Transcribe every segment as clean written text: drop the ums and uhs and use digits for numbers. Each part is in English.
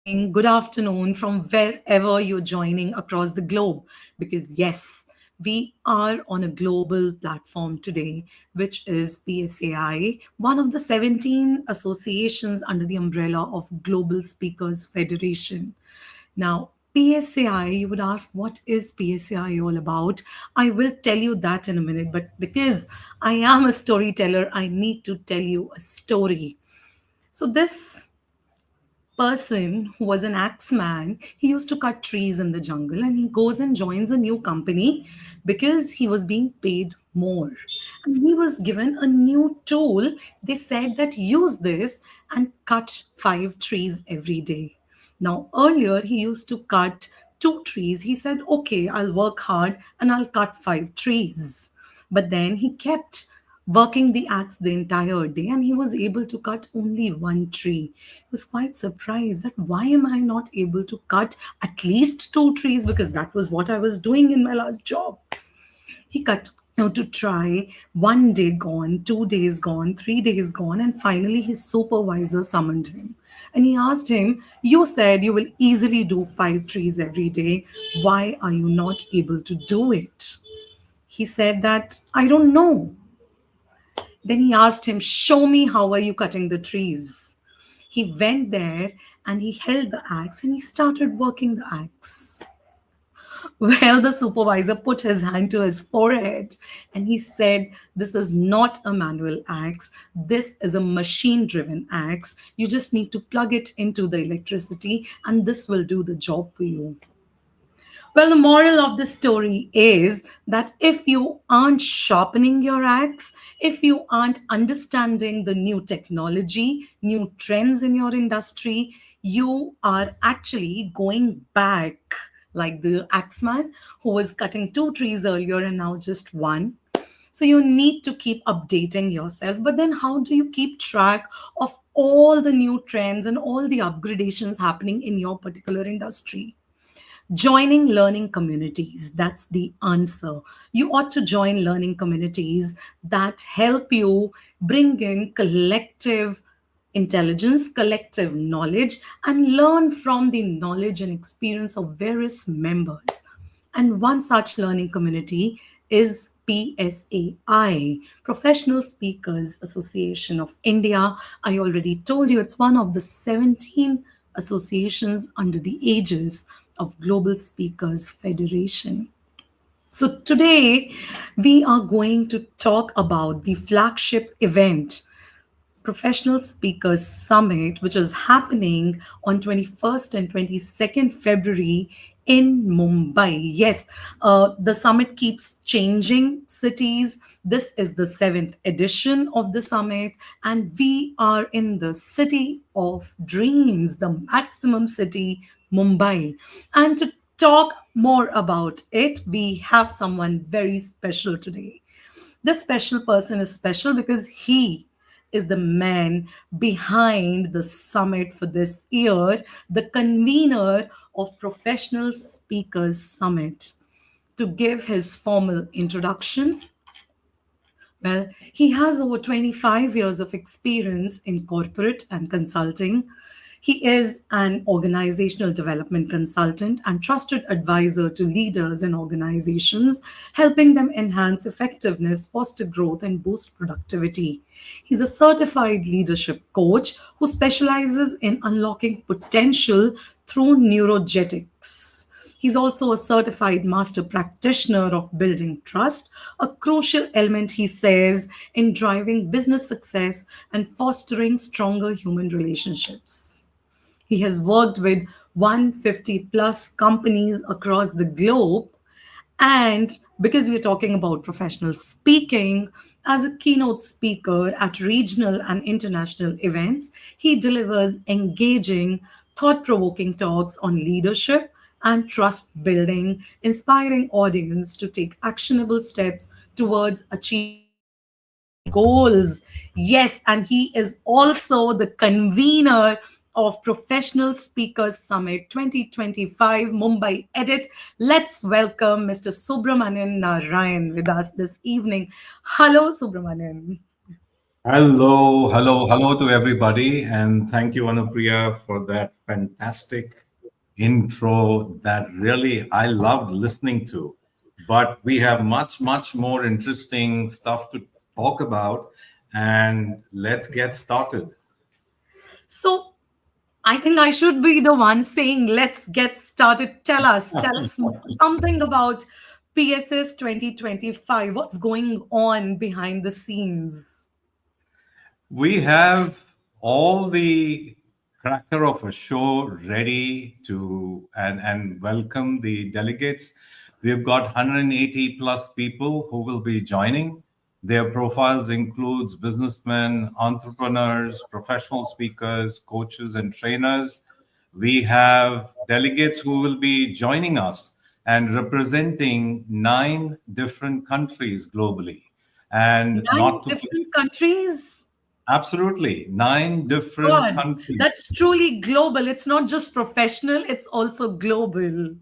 morning, good afternoon from wherever you're joining across the globe. Because, yes, we are on a global platform today, which is PSAI, one of the 17 associations under the umbrella of Global Speakers Federation. Now, PSAI, you would ask, what is PSAI all about? I will tell you that in a minute, but because I am a storyteller, I need to tell you a story. So, this person who was an axeman, he used to cut trees in the jungle and he goes and joins a new company because he was being paid more. And he was given a new tool. They said that use this and cut 5 trees every day. Now, earlier he used to cut 2 trees. He said, okay, I'll work hard and I'll cut 5 trees. But then he kept working the axe the entire day and he was able to cut only 1 tree. He was quite surprised that why am I not able to cut at least 2 trees, because that was what I was doing in my last job. He cut to try. 1 day gone, 2 days gone, 3 days gone, and finally his supervisor summoned him. And he asked him, you said you will easily do 5 trees every day. Why are you not able to do it? He said that, I don't know. Then he asked him, show me how are you cutting the trees. He went there and he held the axe and he started working the axe. Well, the supervisor put his hand to his forehead and he said, this is not a manual axe. This is a machine driven axe. You just need to plug it into the electricity and this will do the job for you. Well, the moral of the story is that if you aren't sharpening your axe, if you aren't understanding the new technology, new trends in your industry, you are actually going back like the axeman who was cutting 2 trees earlier and now just one. So you need to keep updating yourself. But then, how do you keep track of all the new trends and all the upgradations happening in your particular industry? Joining learning communities, that's the answer. You ought to join learning communities that help you bring in collective intelligence, collective knowledge, and learn from the knowledge and experience of various members. And one such learning community is PSAI, Professional Speakers Association of India. I already told you it's one of the 17 associations under the aegis of Global Speakers Federation. So today we are going to talk about the flagship event, Professional Speakers Summit, which is happening on 21st and 22nd February in Mumbai. Yes, the summit keeps changing cities. This is the 7th edition of the summit, and we are in the city of dreams, the maximum city, Mumbai. And to talk more about it, we have someone very special today. This special person is special because he is the man behind the summit for this year, the convener of Professional Speakers Summit. To give his formal introduction, well, he has over 25 years of experience in corporate and consulting. He is an organizational development consultant and trusted advisor to leaders and organizations, helping them enhance effectiveness, foster growth, and boost productivity. He's a certified leadership coach who specializes in unlocking potential through neurogetics. He's also a certified master practitioner of building trust, a crucial element, he says, in driving business success and fostering stronger human relationships. He has worked with 150 plus companies across the globe. And because we're talking about professional speaking, as a keynote speaker at regional and international events, he delivers engaging, thought provoking talks on leadership and trust building, inspiring audience to take actionable steps towards achieving goals. Yes, and he is also the convener of Professional Speakers Summit 2025 Mumbai Edit. Let's welcome Mr. Subramanian Narayan with us this evening. Hello, Subramanian. Hello to everybody, and thank you, Anupriya, for that fantastic intro that really I loved listening to. But we have much more interesting stuff to talk about, and let's get started. So, I think I should be the one saying, let's get started. Tell us something about PSS 2025. What's going on behind the scenes? We have all the cracker of a show ready to and welcome the delegates. We've got 180 plus people who will be joining. Their profiles includes businessmen, entrepreneurs, professional speakers, coaches and trainers. We have delegates who will be joining us and representing 9 different countries globally. And Nine not to forget, different countries? absolutely. Nine different God, countries. that's truly global. It's not just professional, it's also global.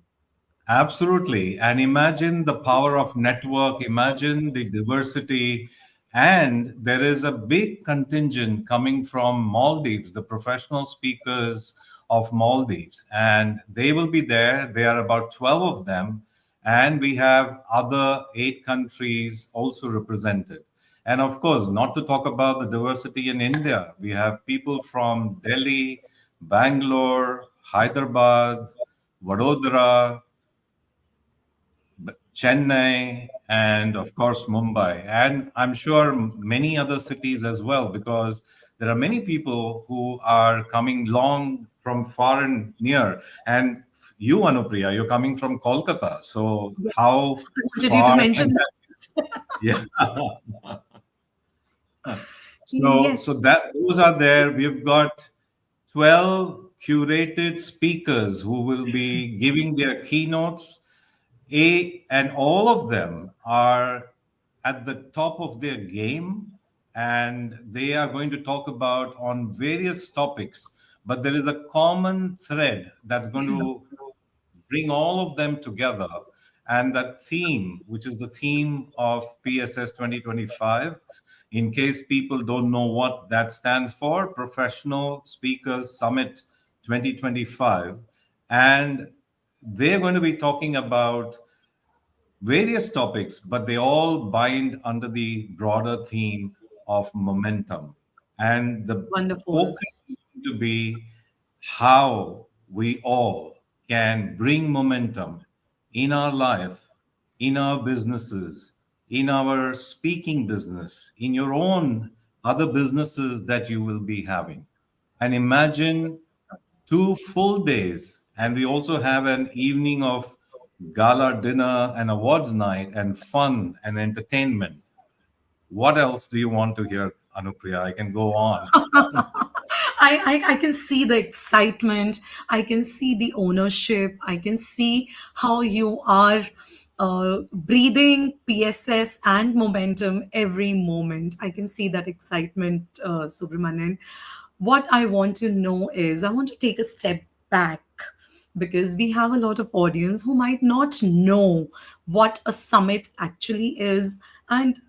Absolutely. And imagine the power of network, imagine the diversity. And there is a big contingent coming from Maldives, the professional speakers of Maldives. And they will be there. There are about 12 of them. And we have other 8 countries also represented. And of course, not to talk about the diversity in India, we have people from Delhi, Bangalore, Hyderabad, Vadodara, Chennai, and of course Mumbai, and I'm sure many other cities as well, because there are many people who are coming long from far and near. And you, Anupriya, you're coming from Kolkata, so Yes. how I wanted you to far mention can that. that? Yeah. So, Yes. so that those are there. We've got 12 curated speakers who will be giving their keynotes. And all of them are at the top of their game, and they are going to talk about on various topics, but there is a common thread that's going to bring all of them together. And that theme, which is the theme of PSS 2025, in case people don't know what that stands for, Professional Speakers Summit 2025. And they're going to be talking about various topics, but they all bind under the broader theme of momentum. And the Wonderful. focus is going to be how we all can bring momentum in our life, in our businesses, in our speaking business, in your own other businesses that you will be having. And imagine 2 full days. And we also have an evening of gala dinner and awards night and fun and entertainment. What else do you want to hear, Anupriya? I can go on. I can see the excitement. I can see the ownership. I can see how you are breathing PSS and momentum every moment. I can see that excitement, Subramanian. What I want to know is I want to take a step back because we have a lot of audience who might not know what a summit actually is and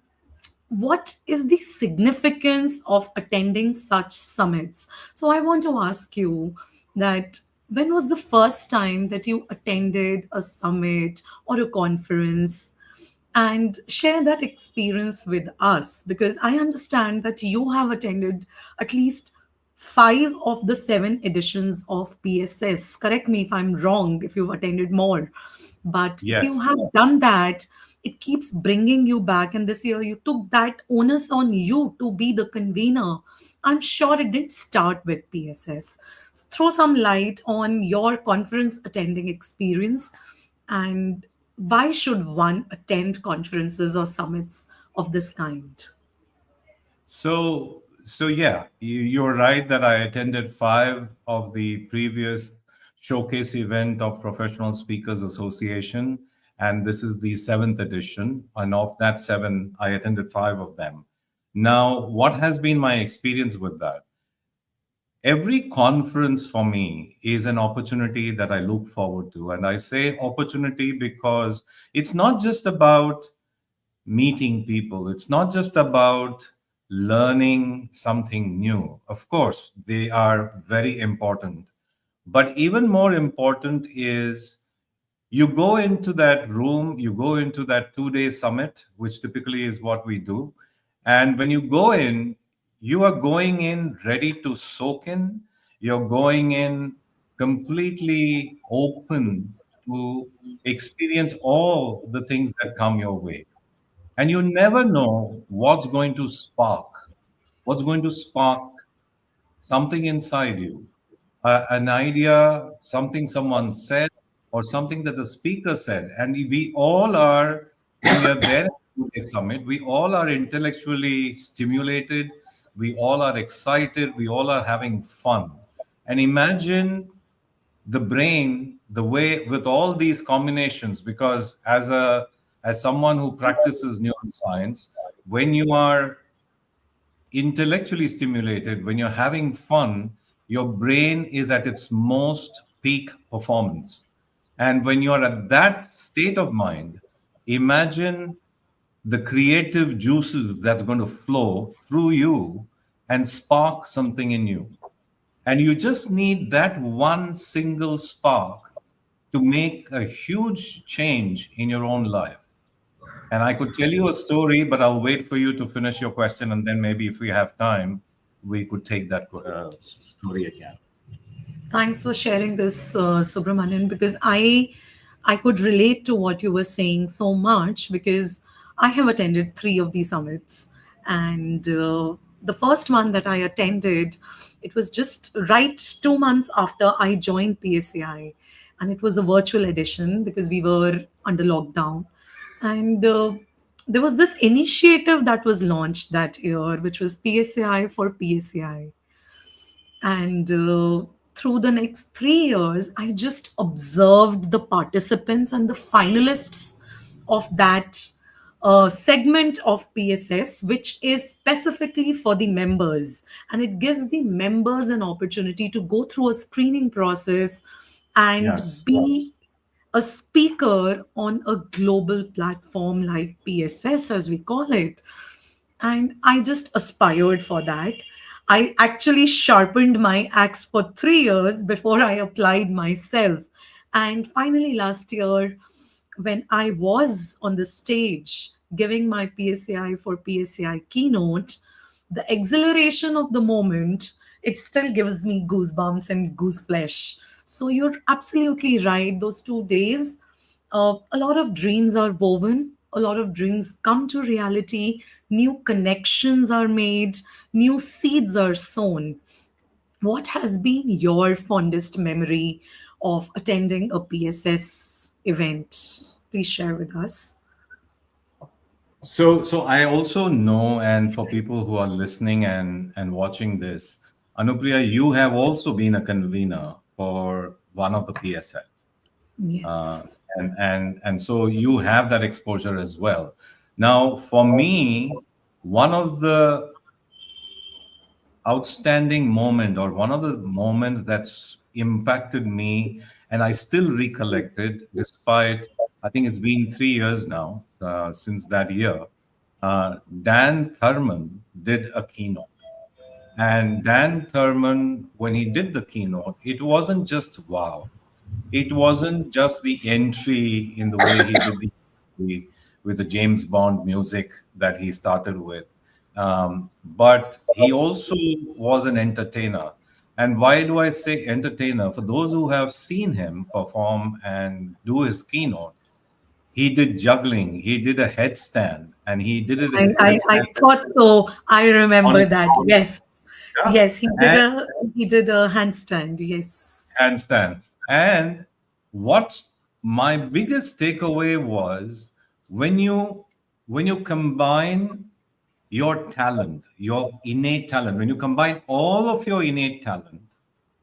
what is the significance of attending such summits. So I want to ask you that when was the first time that you attended a summit or a conference, and share that experience with us, because I understand that you have attended at least 5 of the 7 editions of PSS. Correct me if I'm wrong, if you've attended more. But if you Yes. have done that, it keeps bringing you back. And this year, you took that onus on you to be the convener. I'm sure it didn't start with PSS. So throw some light on your conference attending experience, and why should one attend conferences or summits of this kind? So yeah, you're right that I attended 5 of the previous showcase event of Professional Speakers Association, and this is the 7th edition. And of that 7, I attended 5 of them. Now, what has been my experience with that? Every conference for me is an opportunity that I look forward to. And I say opportunity because it's not just about meeting people, it's not just about learning something new. Of course, they are very important. But even more important is you go into that room, you go into that 2 day summit, which typically is what we do. And when you go in, you are going in ready to soak in, you're going in completely open to experience all the things that come your way. And you never know what's going to spark something inside you, an idea, something someone said, or something that the speaker said. And we all are, when we are there at the summit, we all are intellectually stimulated, we all are excited, we all are having fun. And imagine the brain, the way with all these combinations, because as someone who practices neuroscience, when you are intellectually stimulated, when you're having fun, your brain is at its most peak performance. And when you're at that state of mind, imagine the creative juices that's going to flow through you and spark something in you. And you just need that one single spark to make a huge change in your own life. And I could tell you a story, but I'll wait for you to finish your question. And then maybe if we have time, we could take that story again. Thanks for sharing this, Subramanian, because I could relate to what you were saying so much because I have attended three of these summits, and the first one that I attended, it was just right 2 months after I joined PSAI, and it was a virtual edition because we were under lockdown, and there was this initiative that was launched that year, which was PSAI for PSAI. And through the next 3 years, I just observed the participants and the finalists of that segment of PSS, which is specifically for the members. And it gives the members an opportunity to go through a screening process and Yes. be a speaker on a global platform like PSS, as we call it. And I just aspired for that. I actually sharpened my axe for 3 years before I applied myself. And finally, last year, when I was on the stage giving my PSAI for PSAI keynote, the exhilaration of the moment, it still gives me goosebumps and goose flesh. So you're absolutely right. Those 2 days, a lot of dreams are woven, a lot of dreams come to reality, new connections are made, new seeds are sown. What has been your fondest memory of attending a PSS event? Please share with us. So I also know, and for people who are listening and watching this, Anupriya, you have also been a convener for one of the PSS. Yes. And so you have that exposure as well. Now, for me, one of the outstanding moment, or one of the moments that's impacted me and I still recollect it, despite, I think it's been 3 years now since that year. Dan Thurman did a keynote. And Dan Thurman, when he did the keynote, it wasn't just wow. It wasn't just the entry in the way he did with the James Bond music that he started with, but he also was an entertainer. And why do I say entertainer? For those who have seen him perform and do his keynote, he did juggling, he did a headstand, and he did it a I headstand thought so. I remember on, that. Yes. yeah, Yes, and he did a handstand. Yes. handstand. And what my biggest takeaway was, when you when you combine your talent, your innate talent, when you combine all of your innate talent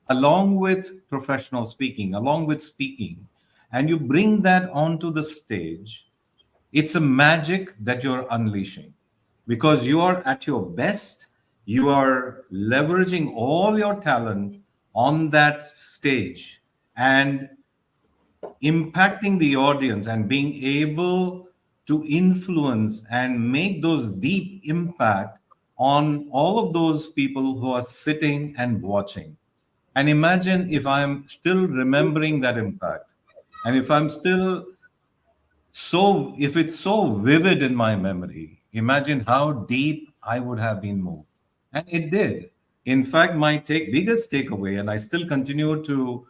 along with professional speaking, along with speaking, and you bring that onto the stage, it's a magic that you're unleashing because you are at your best. You are leveraging all your talent on that stage and impacting the audience and being able to influence and make those deep impact on all of those people who are sitting and watching. And imagine if I'm still remembering that impact, and if I'm still so, if it's so vivid in my memory, imagine how deep I would have been moved. And it did. In fact, my biggest takeaway, and I still continue to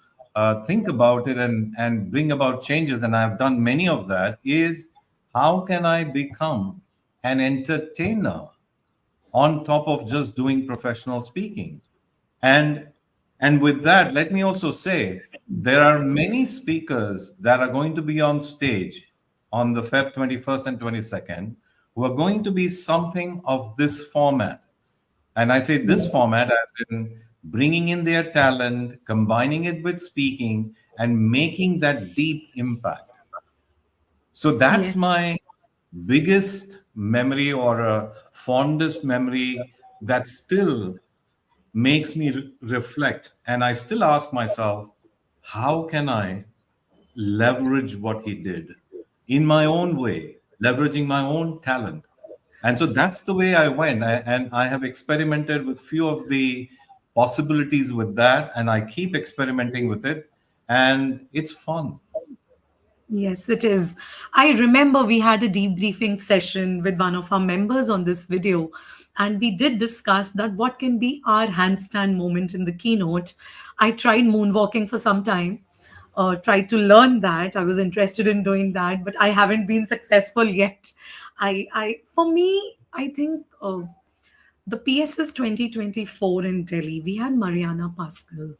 think about it and bring about changes, and I've done many of that, is how can I become an entertainer on top of just doing professional speaking? And with that, let me also say there are many speakers that are going to be on stage on the Feb 21st and 22nd who are going to be something of this format. And I say this format as in bringing in their talent, combining it with speaking, and making that deep impact. So that's Yes. my biggest memory or fondest memory that still makes me reflect. And I still ask myself, how can I leverage what he did in my own way, leveraging my own talent? And so that's the way I went. And I have experimented with few of the possibilities with that, and I keep experimenting with it. And it's fun. Yes, it is. I remember we had a debriefing session with one of our members on this video, and we did discuss that what can be our handstand moment in the keynote. I tried moonwalking for some time, tried to learn that. I was interested in doing that, but I haven't been successful yet. For me, I think the PSS 2024 in Delhi, we had Mariana Pascal,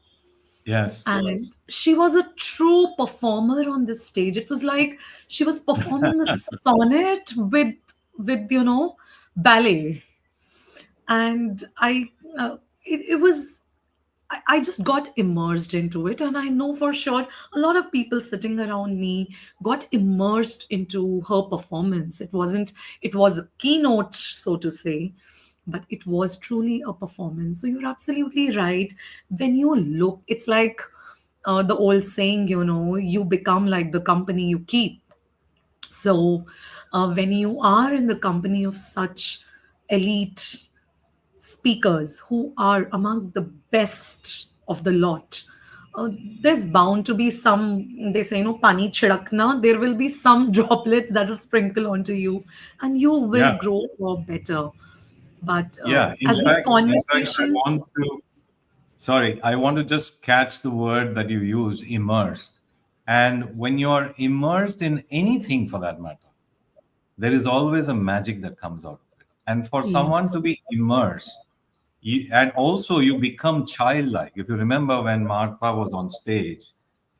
Yes. and she was a true performer on this stage. It was like she was performing a sonnet with ballet. And it was, I just got immersed into it, and I know for sure a lot of people sitting around me got immersed into her performance. It was a keynote, so to say, but it was truly a performance. So you're absolutely right. When you look, it's like the old saying, you become like the company you keep. So when you are in the company of such elite speakers who are amongst the best of the lot, uh, there's bound to be some, they say, pani chidakna, there will be some droplets that will sprinkle onto you, and you will Yeah. grow better. But Yeah. as this In fact, I conversation, want to Sorry, I want to just catch the word that you used, immersed. And when you're immersed in anything for that matter, there is always a magic that comes out of it. And for someone yes, to be immersed, and also you become childlike. If you remember when Martha was on stage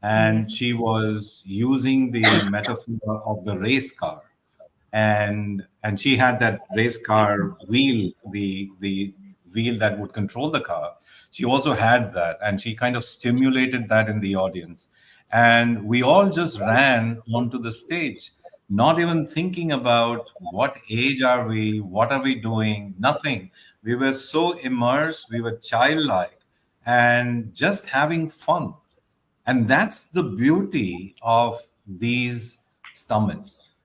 and yes, she was using the metaphor of the race car, and she had that race car wheel, the wheel that would control the car. She also had that, and she kind of stimulated that in the audience, and we all just ran onto the stage, not even thinking about what age are we, what are we doing, nothing. We were so immersed, we were childlike, and just having fun. And that's the beauty of these summits.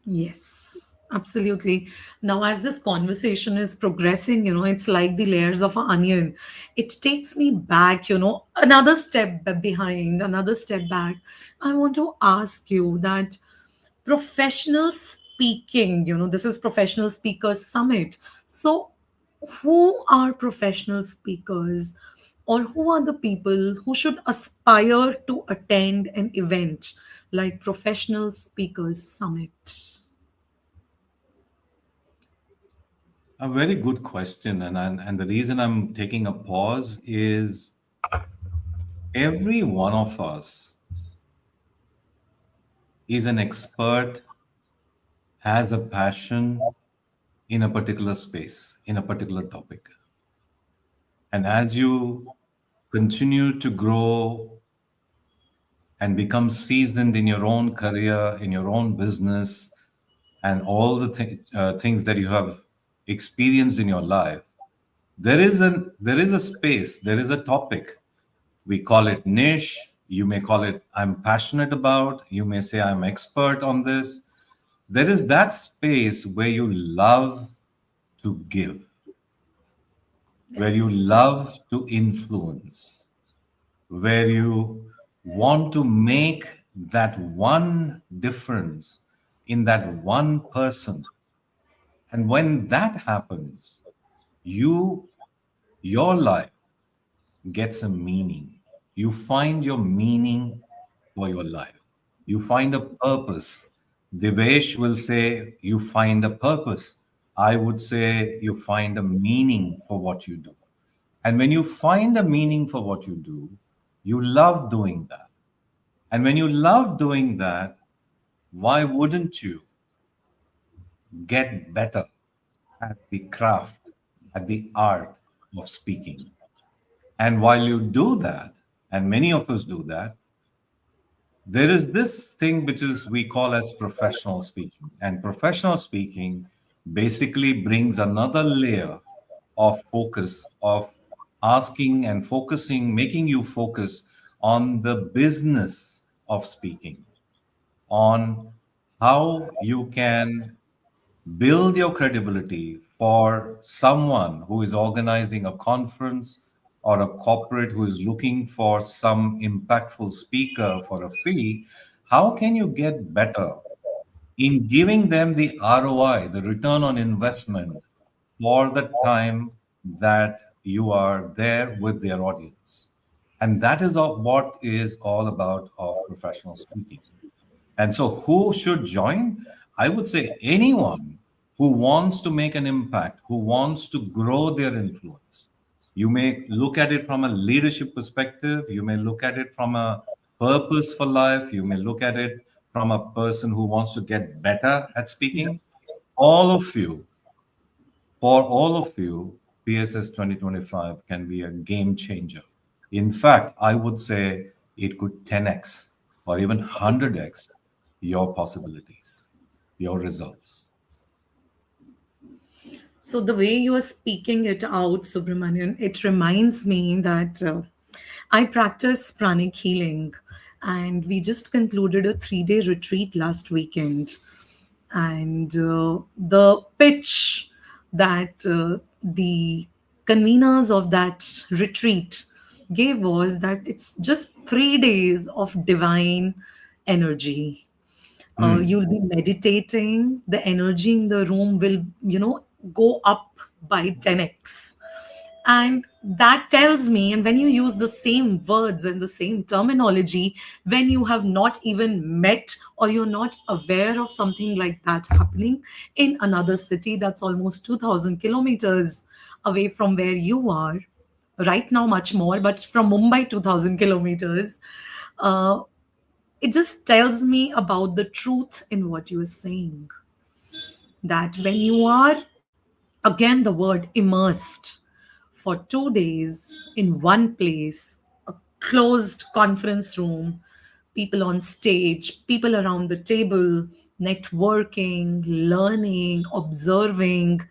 yes, absolutely. Now, as this conversation is progressing, it's like the layers of an onion. It takes me back, another step behind, another step back. I want to ask you that professional speaking, this is Professional Speakers Summit. So, who are professional speakers, or who are the people who should aspire to attend an event like Professional Speakers Summit? A very good question. And the reason I'm taking a pause is every one of us is an expert, has a passion in a particular space, in a particular topic. And as you continue to grow and become seasoned in your own career, in your own business, and all the things that you have experienced in your life, there is a space, there is a topic. We call it niche. You may call it I'm passionate about. You may say I'm expert on this. There is that space where you love to give. where you Yes. love to influence, where you want to make that one difference in that one person. And when that happens, you, your life gets a meaning. You find your meaning for your life. You find a purpose. Devesh will say you find a purpose. I would say you find a meaning for what you do. And when you find a meaning for what you do, you love doing that. And when you love doing that, why wouldn't you get better at the craft, at the art of speaking? And while you do that, and many of us do that, there is this thing which is we call as professional speaking. And professional speaking basically brings another layer of focus, of asking and focusing, making you focus on the business of speaking, on how you can build your credibility for someone who is organizing a conference or a corporate who is looking for some impactful speaker for a fee. How can you get better in giving them the ROI, the return on investment, for the time that you are there with their audience? And that is what is all about of professional speaking. And so, who should join? I would say anyone who wants to make an impact, who wants to grow their influence. You may look at it from a leadership perspective, you may look at it from a purpose for life, you may look at it from a person who wants to get better at speaking. Yes. All of you, for all of you, PSS 2025 can be a game changer. In fact, I would say it could 10x or even 100x your possibilities, your results. So the way you are speaking it out, Subramanian, it reminds me that I practice pranic healing, and we just concluded a 3 day retreat last weekend. And the pitch that the conveners of that retreat gave was that it's just 3 days of divine energy. Hmm. You'll be meditating, the energy in the room will, go up by 10x. And that tells me, and when you use the same words and the same terminology, when you have not even met or you're not aware of something like that happening in another city that's almost 2000 kilometers away from where you are, right now much more, but from Mumbai 2000 kilometers, uh, it just tells me about the truth in what you are saying. That when you are, again, the word immersed for 2 days in one place, a closed conference room, people on stage, people around the table, networking, learning, observing,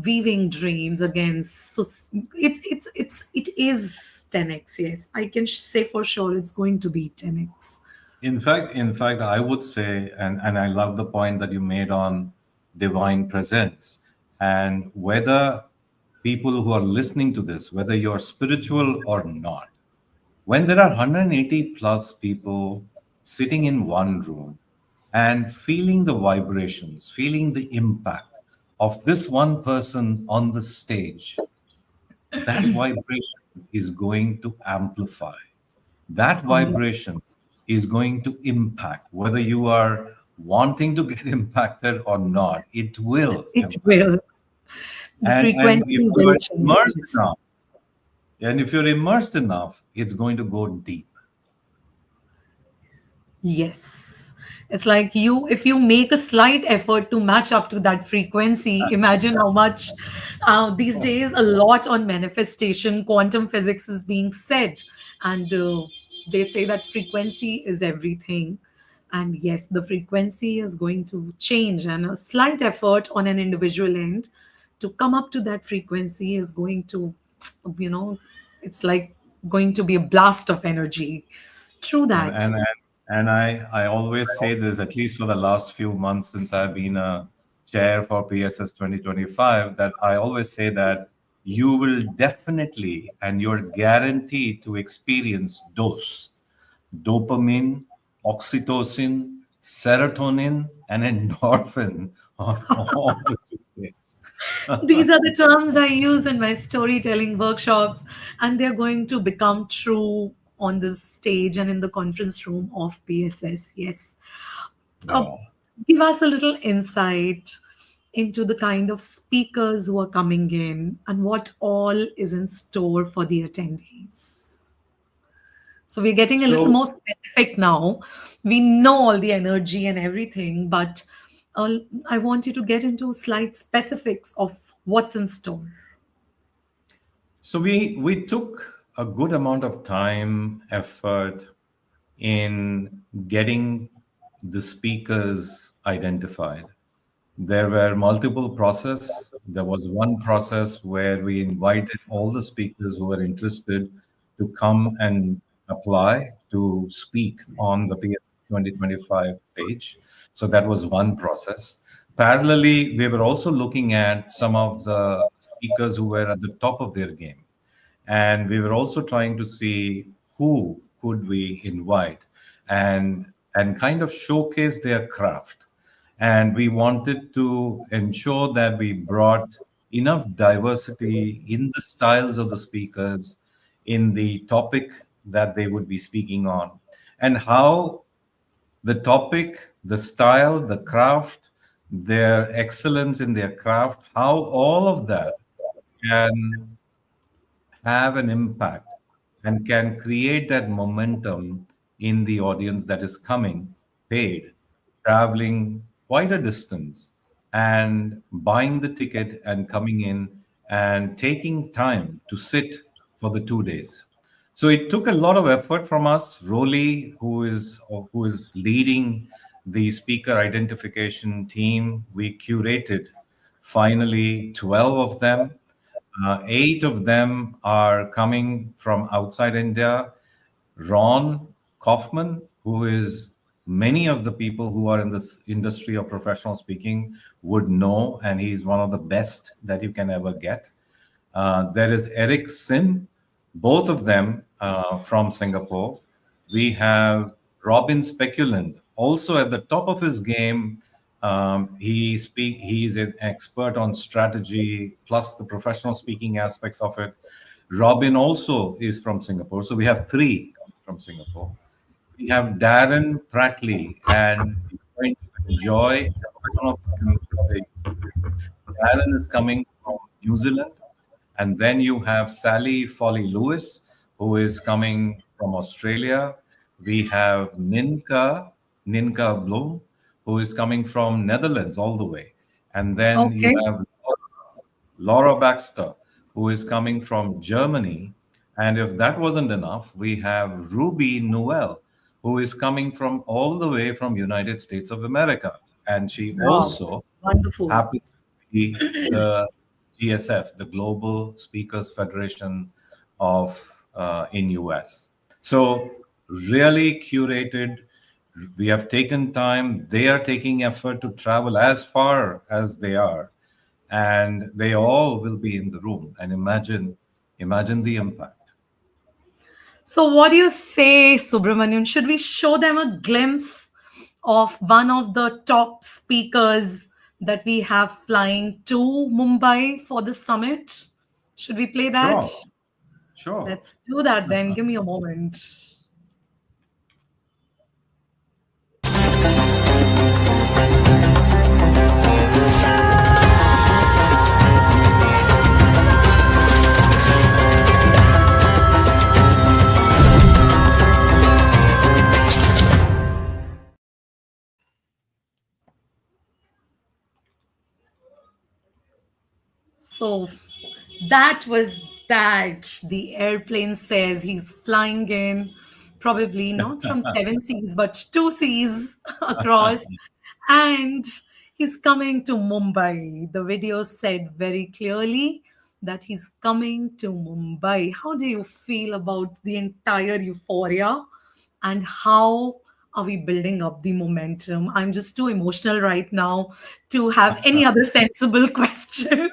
weaving dreams again. So it is 10x. Yes, I can say for sure it's going to be 10x. In fact, I would say, and I love the point that you made on divine presence, and whether people who are listening to this, whether you're spiritual or not, when there are 180 plus people sitting in one room and feeling the vibrations, feeling the impact of this one person on the stage, that vibration is going to amplify. That Oh, yeah. vibration is going to impact, whether you are wanting to get impacted or not, it will It impact. will. The And frequency if you will are change. immersed Yes. enough, and if you're immersed enough, it's going to go deep. Yes. It's like you, if you make a slight effort to match up to that frequency, imagine how much these days a lot on manifestation, quantum physics is being said. And they say that frequency is everything. And yes, the frequency is going to change, and a slight effort on an individual end to come up to that frequency is going to, you know, it's like going to be a blast of energy. True And that. and and, and I always say this, at least for the last few months since I've been a chair for PSS 2025, that I always say that you will definitely and you're guaranteed to experience dopamine, oxytocin, serotonin, and endorphin on all the 2 days. These are the terms I use in my storytelling workshops, and they're going to become true on this stage and in the conference room of PSS. Yes. Uh, Yeah. Give us a little insight into the kind of speakers who are coming in and what all is in store for the attendees. So we're getting a little So, more specific now. We know all the energy and everything, but uh, I want you to get into slight specifics of what's in store. so we took a good amount of time, effort in getting the speakers identified. There were multiple process. There was one process where we invited all the speakers who were interested to come and apply to speak on the PS 2025 stage. So that was one process. Parallelly, we were also looking at some of the speakers who were at the top of their game, and we were also trying to see who could we invite and kind of showcase their craft. And we wanted to ensure that we brought enough diversity in the styles of the speakers, in the topic that they would be speaking on, and how the topic, the style, the craft, their excellence in their craft, how all of that can have an impact and can create that momentum in the audience that is coming, paid, traveling quite a distance, and buying the ticket and coming in and taking time to sit for the 2 days. So it took a lot of effort from us. Roli, who is leading the speaker identification team, we curated finally 12 of them. 8 of them are coming from outside India. Ron Kaufman, who is many of the people who are in this industry of professional speaking would know, and he's one of the best that you can ever get. There is Eric Sim, both of them from Singapore. We have Robin Speculant, also at the top of his game. He's an expert on strategy plus the professional speaking aspects of it. Robin also is from Singapore, so we have three coming from Singapore. We have Darren Prattley, and you're going to enjoy every one of them. Darren is coming from New Zealand. And then you have Sally Folly Lewis, who is coming from Australia. We have Ninka Bloom, who is coming from Netherlands all the way. And then you Okay. have Laura Baxter, who is coming from Germany. And if that wasn't enough, we have Ruby Noel, who is coming from all the way from United States of America. And she Wow. also Wonderful. happens to be the GSF, the Global Speakers Federation of in US. So really curated. We have taken time. They are taking effort to travel as far as they are, and they all will be in the room. And imagine the impact. So, what do you say, Subramanian? Should we show them a glimpse of one of the top speakers that we have flying to Mumbai for the summit? Should we play that? Sure, sure. Let's do that then. Give me a moment. So, that was that. The airplane says he's flying in, probably not from seven seas, but two seas across. And he's coming to Mumbai. The video said very clearly that he's coming to Mumbai. How do you feel about the entire euphoria? And how are we building up the momentum? I'm just too emotional right now to have any other sensible question.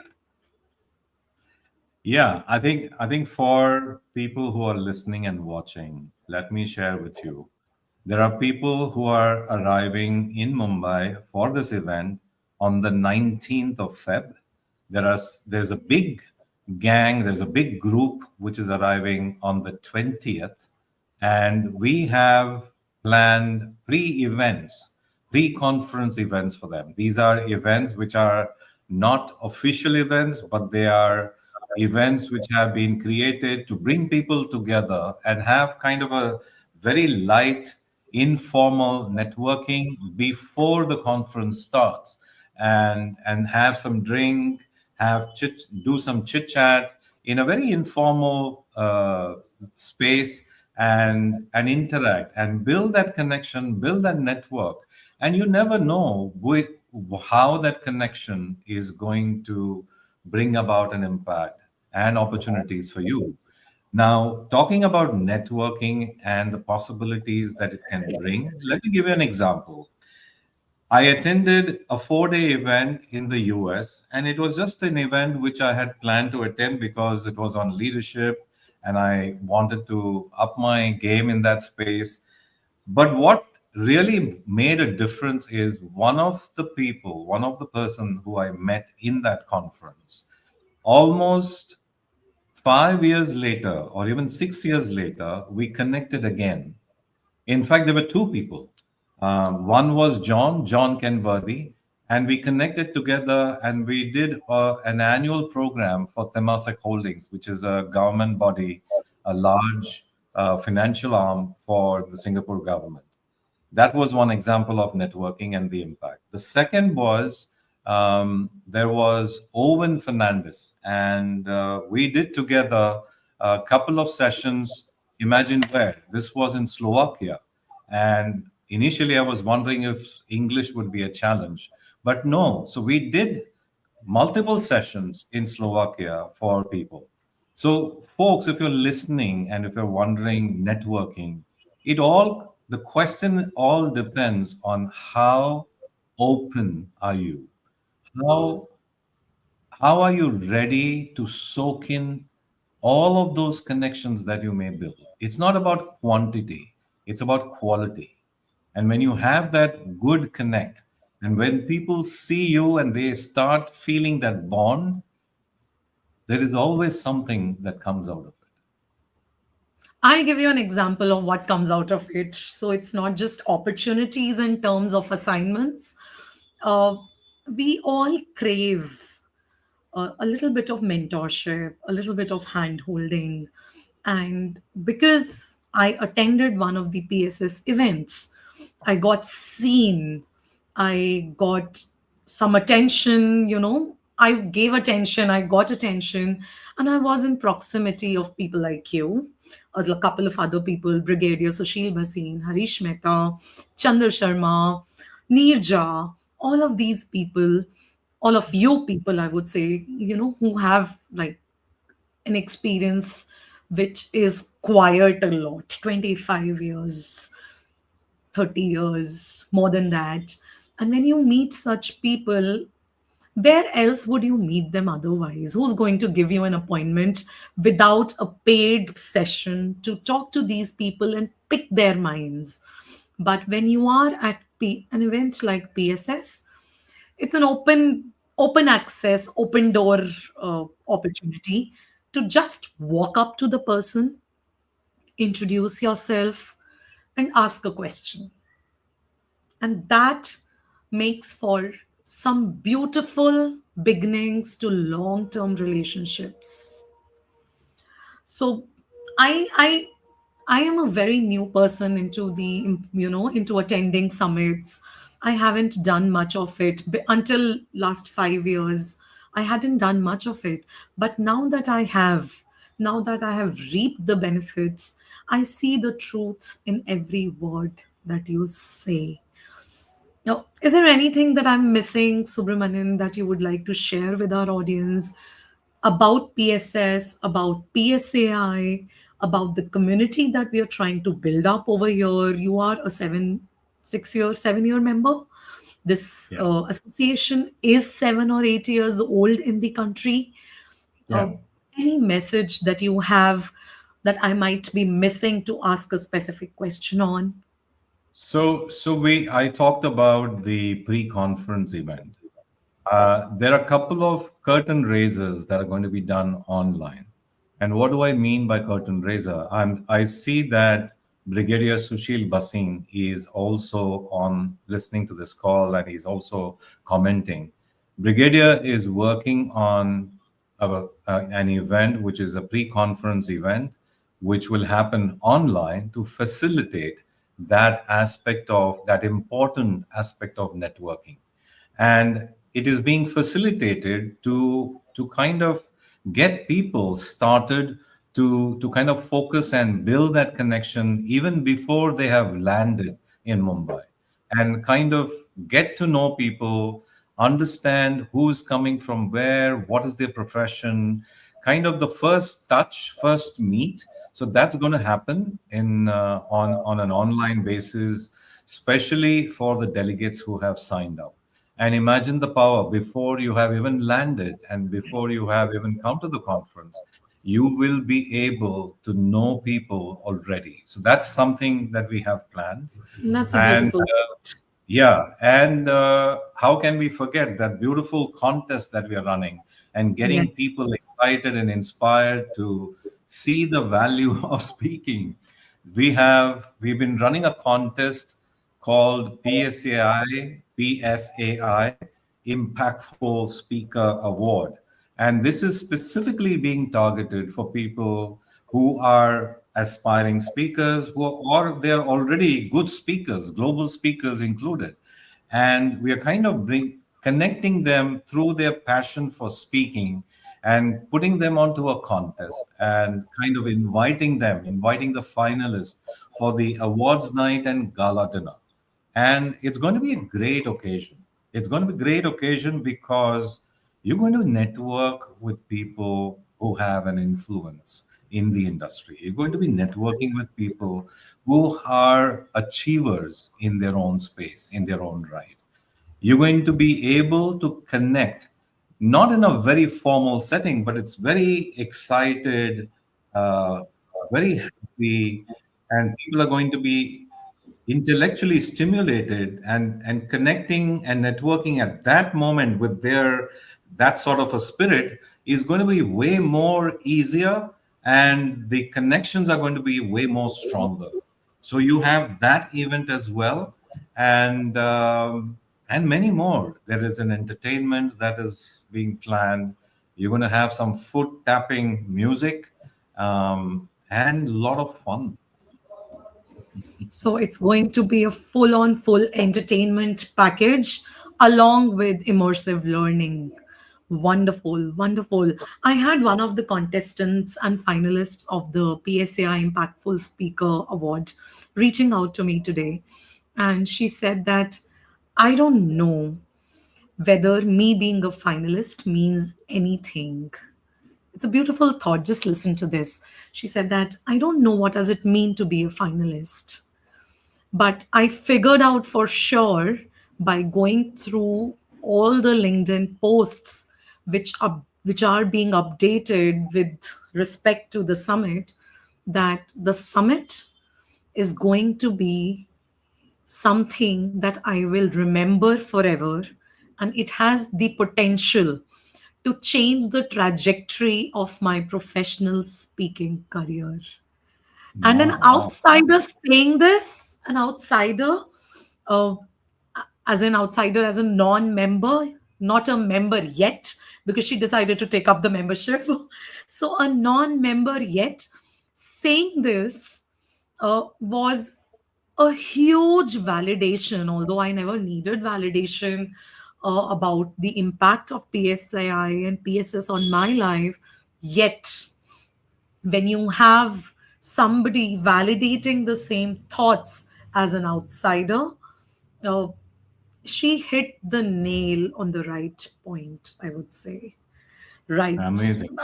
Yeah, I think for people who are listening and watching, let me share with you. There are people who are arriving in Mumbai for this event on the 19th of Feb. There's a big gang, there's a big group which is arriving on the 20th, and we have planned pre-events, pre-conference events for them. These are events which are not official events, but they are events which have been created to bring people together and have kind of a very light, informal networking before the conference starts, and have some drink, do some chit chat in a very informal space, and interact and build that connection, build that network. And you never know how that connection is going to bring about an impact and opportunities for you. Now, talking about networking and the possibilities that it can bring, let me give you an example. I attended a 4-day event in the US, and it was just an event which I had planned to attend because it was on leadership and I wanted to up my game in that space. But what really made a difference is one of the person who I met in that conference, almost 5 years later, or even 6 years later, we connected again. In fact, there were two people. One was John Kenworthy, and we connected together and we did an annual program for Temasek Holdings, which is a government body, a large financial arm for the Singapore government. That was one example of networking and the impact. The second was there was Owen Fernandez, and we did together a couple of sessions. Imagine where this was in Slovakia, and initially I was wondering if English would be a challenge, but no. So we did multiple sessions in Slovakia for people. So, folks, if you're listening and if you're wondering networking, the question all depends on how open are you? How how are you ready to soak in all of those connections that you may build? It's not about quantity, it's about quality. And when you have that good connect, and when people see you and they start feeling that bond, there is always something that comes out of it. I'll give you an example of what comes out of it. So it's not just opportunities in terms of assignments. Uh, we all crave a little bit of mentorship, a little bit of hand holding. And because I attended one of the PSS events, I got seen, I got some attention, I gave attention, I got attention, and I was in proximity of people like you, a couple of other people, Brigadier Sushil Bhasin, Harish Mehta, Chandra Sharma, Neerja, all of these people, all of you people, I would say, who have like an experience which is quite a lot, 25 years, 30 years, more than that. And when you meet such people, where else would you meet them otherwise? Who's going to give you an appointment without a paid session to talk to these people and pick their minds? But when you are at an event like PSS, it's an open access, open door opportunity to just walk up to the person, introduce yourself, and ask a question. And that makes for some beautiful beginnings to long term relationships. So I I am a very new person into the into attending summits. I haven't done much of it until last 5 years. I hadn't done much of it, but now that I have reaped the benefits, I see the truth in every word that you say. Now, is there anything that I'm missing, Subramanian, that you would like to share with our audience about PSS, about PSAI, about the community that we are trying to build up over here? You are a 7 year member. This Yeah. association is 7 or 8 years old in the country. Uh, Yeah. Any message that you have that I might be missing to ask a specific question on? I talked about the pre-conference event. There are a couple of curtain raisers that are going to be done online. And what do I mean by curtain raiser? I see that Brigadier Sushil Basin is also on listening to this call and he's also commenting. Brigadier is working on an event which is a pre-conference event, which will happen online to facilitate that aspect of that important aspect of networking, and it is being facilitated to kind of get people started to kind of focus and build that connection even before they have landed in Mumbai, and kind of get to know people, understand who's coming from where, what is their profession, kind of the first touch, first meet. So that's going to happen in on an online basis, especially for the delegates who have signed up. And imagine the power before you have even landed and before you have even come to the conference, you will be able to know people already. So that's something that we have planned. That's a And beautiful. yeah, and how can we forget that beautiful contest that we are running and getting Yes. people excited and inspired to see the value of speaking? We've been running a contest called PSAI Impactful Speaker Award, and this is specifically being targeted for people who are aspiring speakers who or they're already good speakers, global speakers included, and we are kind of connecting them through their passion for speaking and putting them onto a contest and kind of inviting the finalists for the awards night and gala dinner. And it's going to be a great occasion. It's going to be a great occasion because you're going to network with people who have an influence in the industry. You're going to be networking with people who are achievers in their own space, in their own right. You're going to be able to connect, not in a very formal setting, but it's very excited, uh, very happy, and people are going to be intellectually stimulated and connecting and networking at that moment with their that sort of a spirit is going to be way more easier, and the connections are going to be way more stronger. So you have that event as well, and many more. There is an entertainment that is being planned. You're going to have some foot tapping music, and a lot of fun. So it's going to be a full on full entertainment package along with immersive learning. Wonderful, wonderful. I had one of the contestants and finalists of the PSAI Impactful Speaker Award reaching out to me today. And she said that I don't know whether me being a finalist means anything. It's a beautiful thought. Just listen to this. She said that I don't know what does it mean to be a finalist, but I figured out for sure by going through all the LinkedIn posts which are being updated with respect to the summit, that the summit is going to be something that I will remember forever, and it has the potential to change the trajectory of my professional speaking career. And an Wow, wow. outsider saying this, an outsider, uh, as an outsider, as a non member, not a member yet, because she decided to take up the membership. So, a non member yet saying this was a huge validation, although I never needed validation about the impact of PSAI and PSS on my life. Yet, when you have somebody validating the same thoughts as an outsider, uh, she hit the nail on the right point, I would say. Right. Amazing.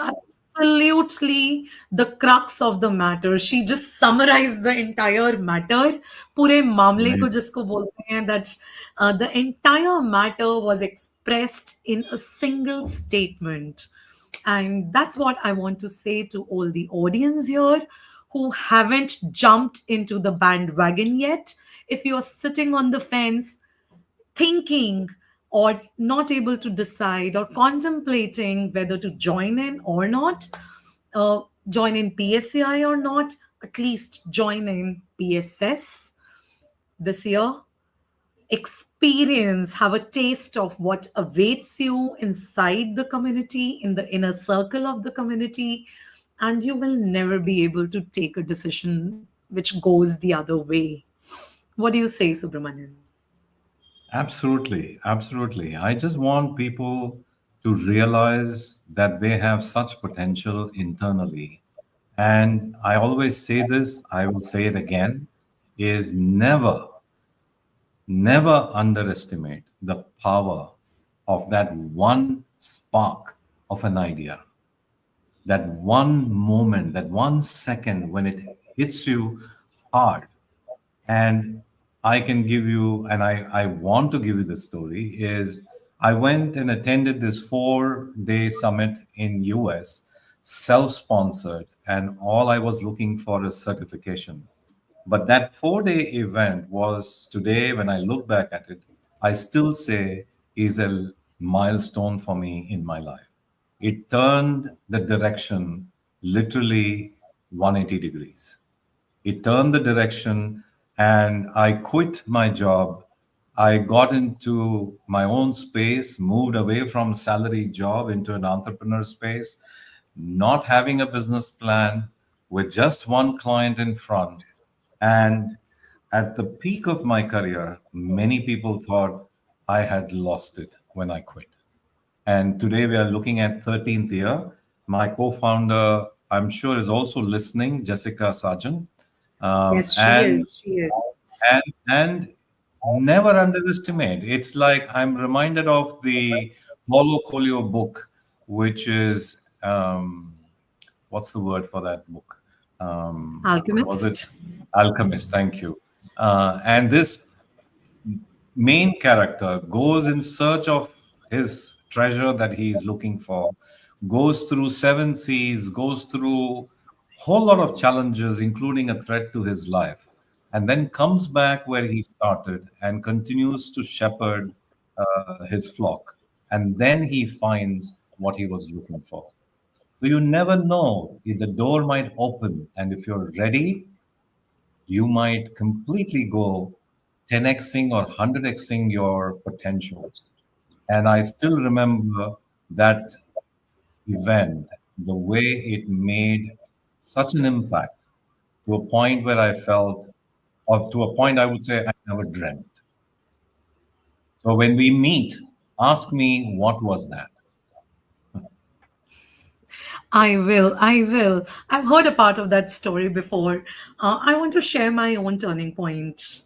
Absolutely the crux of the matter. She just summarized the entire matter. पूरे मामले को Amazing. जिसको बोलते हैं, that the entire matter was expressed in a single statement. And that's what I want to say to all the audience here who haven't jumped into the bandwagon yet. If you're sitting on the fence, thinking or not able to decide or contemplating whether to join in or not, uh, join in PSCI or not, at least join in PSS this year. Experience, have a taste of what awaits you inside the community, in the inner circle of the community, and you will never be able to take a decision which goes the other way. What do you say, Subramanian? Absolutely, absolutely. I just want people to realize that they have such potential internally. And I always say this, I will say it again, is never underestimate the power of that one spark of an idea, that one moment, that 1 second when it hits you hard. And I can give you, and I want to give you the story, is I went and attended this 4 day summit in US, self-sponsored, and all I was looking for is certification. But that 4 day event was today, when I look back at it, I still say is a milestone for me in my life. It turned the direction literally 180 degrees. It turned the direction, and I quit my job. I got into my own space, moved away from salary job into an entrepreneur space, not having a business plan, with just one client in front. And at the peak of my career, many people thought I had lost it when I quit. And today we are looking at 13th year. My co-founder, I'm sure, is also listening, Jessica Sargent. Yes, she And is. She is. and never underestimate. It's like I'm reminded of the Paulo Coelho book, which is what's the word for that book? Was it Alchemist. Alchemist? Thank you. And this main character goes in search of his treasure that he is looking for, goes through seven seas, goes through whole lot of challenges, including a threat to his life, and then comes back where he started and continues to shepherd his flock. And then he finds what he was looking for. So you never know if the door might open, and if you're ready, you might completely go 10xing or 100xing your potentials. And I still remember that event, the way it made such an impact to a point where I felt, or to a point I would say I never dreamt. So when we meet, ask me what was that? I will. I will. I've heard a part of that story before. I want to share my own turning point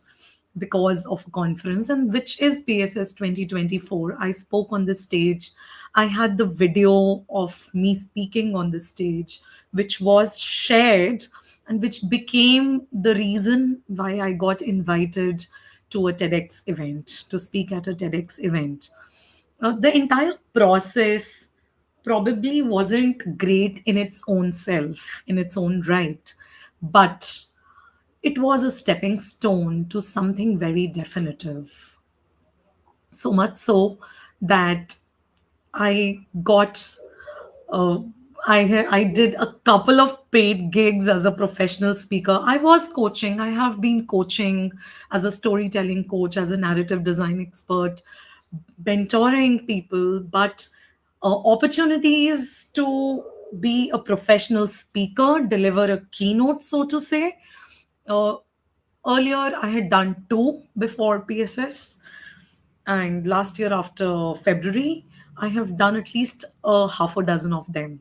because of a conference, and which is PSS 2024. I spoke on the stage. I had the video of me speaking on the stage, which was shared and which became the reason why I got invited to a TEDx event, to speak at a TEDx event. The entire process probably wasn't great in its own self, in its own right, but it was a stepping stone to something very definitive. So much so that I got uh, I did a couple of paid gigs as a professional speaker. I was coaching. I have been coaching as a storytelling coach, as a narrative design expert, mentoring people, but opportunities to be a professional speaker, deliver a keynote, so to say. Uh, Earlier, I had done two before PSS, and last year, after February, I have done at least a half a dozen of them.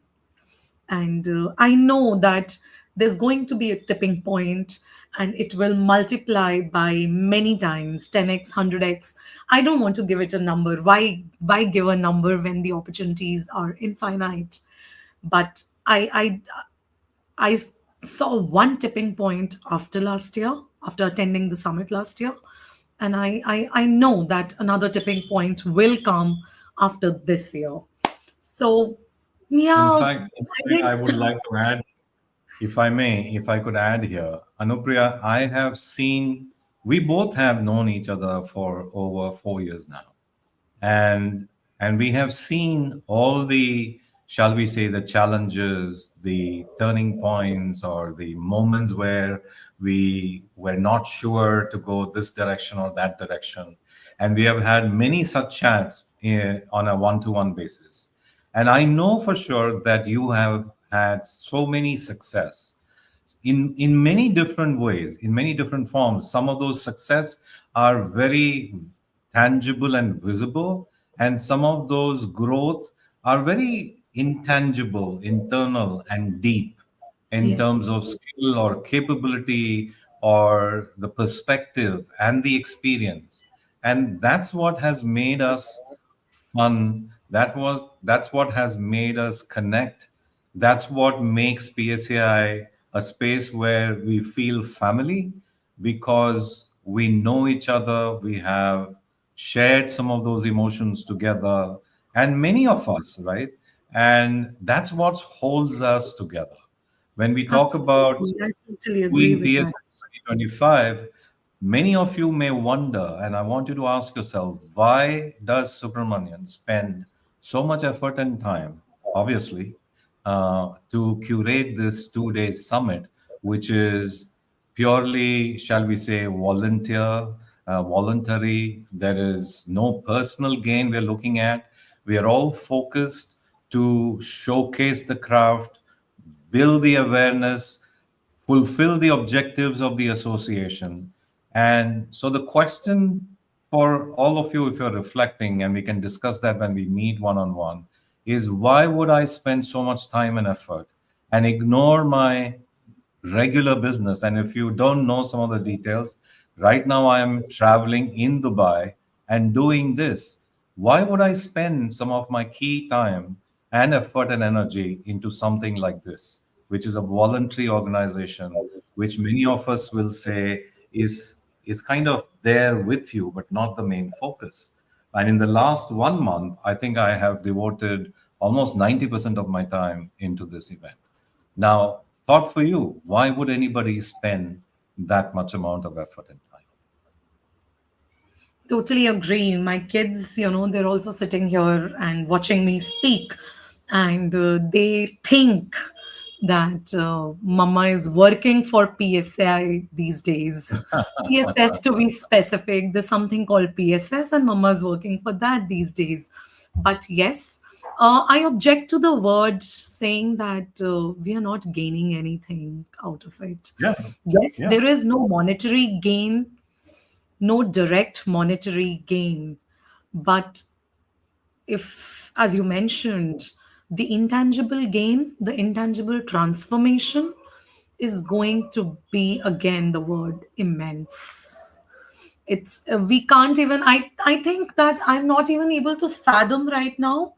And I know that there's going to be a tipping point and it will multiply by many times, 10x, 100x. I don't want to give it a number. Why give a number when the opportunities are infinite? But I saw one tipping point after last year, after attending the summit last year. And I know that another tipping point will come after this year. So In Yeah, fact, I think I would like to add, if I may, if I could add here, Anupriya, I have seen, we both have known each other for over 4 years now. and and we have seen all the, shall we say, the challenges, the turning points, or the moments where we were not sure to go this direction or that direction, and we have had many such chats on a one-to-one basis. And I know for sure that you have had so many success in many different ways, in many different forms. Some of those success are very tangible and visible, and some of those growth are very intangible, internal, and deep in terms yes, of skill or capability or the perspective and the experience. And that's what has made us fun. That's what has made us connect. That's what makes PSAI a space where we feel family, because we know each other, we have shared some of those emotions together, and many of us, right? And that's what holds us together. When we talk about absolutely. I totally agree doing with that. PSA 2025, many of you may wonder, and I want you to ask yourself, why does Subramanian spend so much effort and time, obviously, to curate this 2 day summit, which is purely, shall we say, voluntary. There is no personal gain we're looking at. We are all focused to showcase the craft, build the awareness, fulfill the objectives of the association. And so, the question for all of you, if you're reflecting, and we can discuss that when we meet one on one, is why would I spend so much time and effort and ignore my regular business? And if you don't know some of the details, right now I am traveling in Dubai and doing this. Why would I spend some of my key time and effort and energy into something like this, which is a voluntary organization, which many of us will say is kind of there with you, but not the main focus. And in the last 1 month, I think I have devoted almost 90% of my time into this event. Now, thought for you, why would anybody spend that much amount of effort and time? Totally agree. My kids, they're also sitting here and watching me speak, and they think that Mama is working for PSI these days. PSS, to be specific, there's something called PSS, and Mama is working for that these days. But yes, I object to the word saying that we are not gaining anything out of it. Yeah, Yes, yeah, there is no monetary gain, no direct monetary gain. But if, as you mentioned, the intangible gain, the intangible transformation is going to be, again, the word immense. It's we can't even, I think that I'm not even able to fathom right now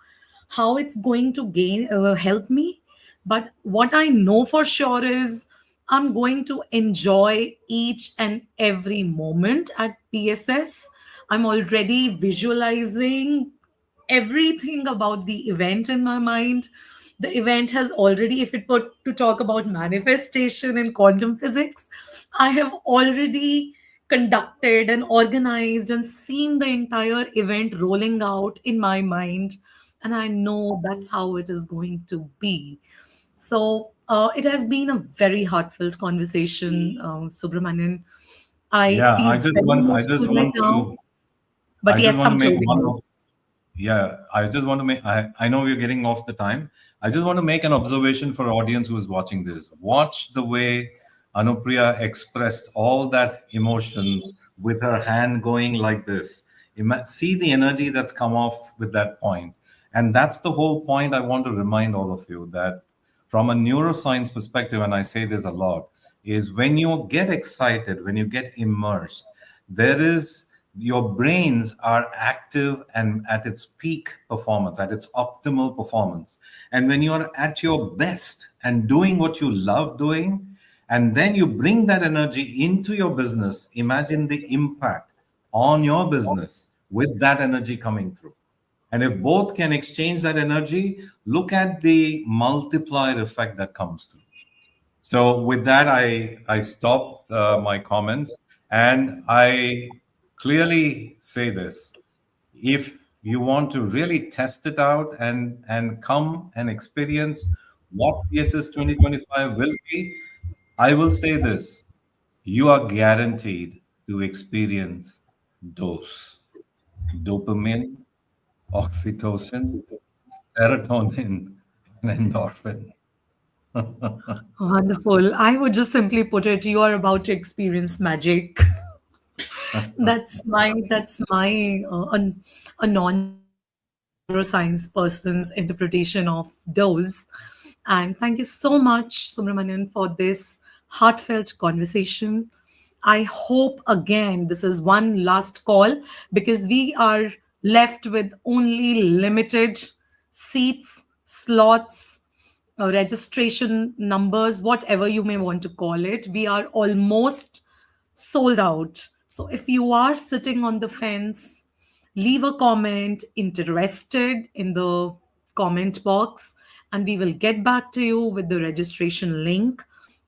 how it's going to help me. But what I know for sure is I'm going to enjoy each and every moment at PSS. I'm already visualizing everything about the event in my mind. The event has already, if it were to talk about manifestation and quantum physics, I have already conducted and organized and seen the entire event rolling out in my mind. And I know that's how it is going to be. So it has been a very heartfelt conversation, Subramanian. I yeah. feel very emotional right now. But I just yes, want to some make closing one. notes. Yeah, I just want to make, I know we're getting off the time. I just want to make an observation for audience who is watching this. Watch the way Anupriya expressed all that emotions with her hand going like this. See the energy that's come off with that point. And that's the whole point I want to remind all of you, that from a neuroscience perspective, and I say this a lot, is when you get excited, when you get immersed, there is, your brains are active and at its peak performance, at its optimal performance. And when you're at your best and doing what you love doing, and then you bring that energy into your business, imagine the impact on your business with that energy coming through. And if both can exchange that energy, look at the multiplier effect that comes through. So with that, I stopped my comments, and I clearly say this: if you want to really test it out and come and experience what PSS 2025 will be, I will say this: you are guaranteed to experience dose, dopamine, oxytocin, serotonin, and endorphin. Wonderful. I would just simply put it, you are about to experience magic. That's my a non-neuroscience person's interpretation of those. And thank you so much, Subramanian, for this heartfelt conversation. I hope again this is one last call because we are left with only limited seats, slots, registration numbers, whatever you may want to call it. We are almost sold out. So if you are sitting on the fence, leave a comment, interested in the comment box, and we will get back to you with the registration link.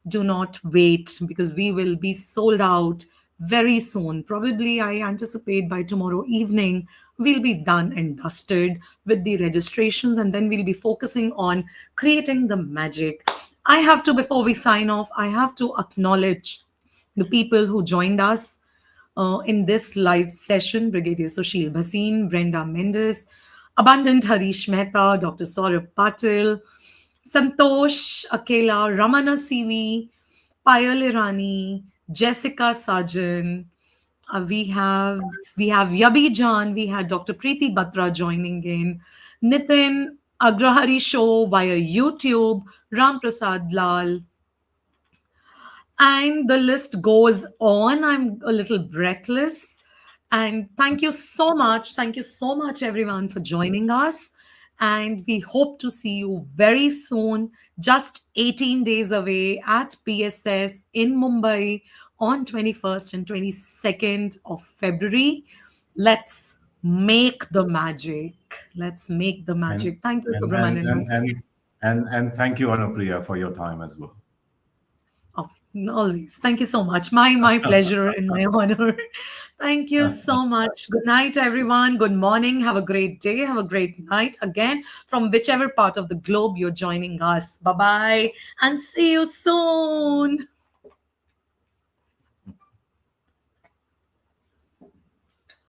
Do not wait because we will be sold out very soon. Probably, I anticipate by tomorrow evening, we'll be done and dusted with the registrations, and then we'll be focusing on creating the magic. I have to, before we sign off, I have to acknowledge the people who joined us in this live session: Brigadier Sushil Bhasin, Brenda Mendes, Abundant Harish Mehta, Dr. Saurabh Patil, Santosh Akela, Ramana CV, Payal Irani, Jessica Sajan. We have Yabi Jan, we had Dr. Preeti Batra joining in, Nitin Agrahari show via YouTube, Ram Prasad Lal, and the list goes on. I'm a little breathless. And thank you so much. Thank you so much, everyone, for joining us. And we hope to see you very soon, just 18 days away at PSS in Mumbai on 21st and 22nd of February. Let's make the magic. Let's make the And magic. Thank you, and and Subramanian, and once and again. and thank you, Anupriya, for your time as well. Oh, always. Thank you so much. My pleasure and my honor. Thank you so much. Good night, everyone. Good morning. Have a great day. Have a great night. Again, from whichever part of the globe you're joining us. Bye bye, and see you soon.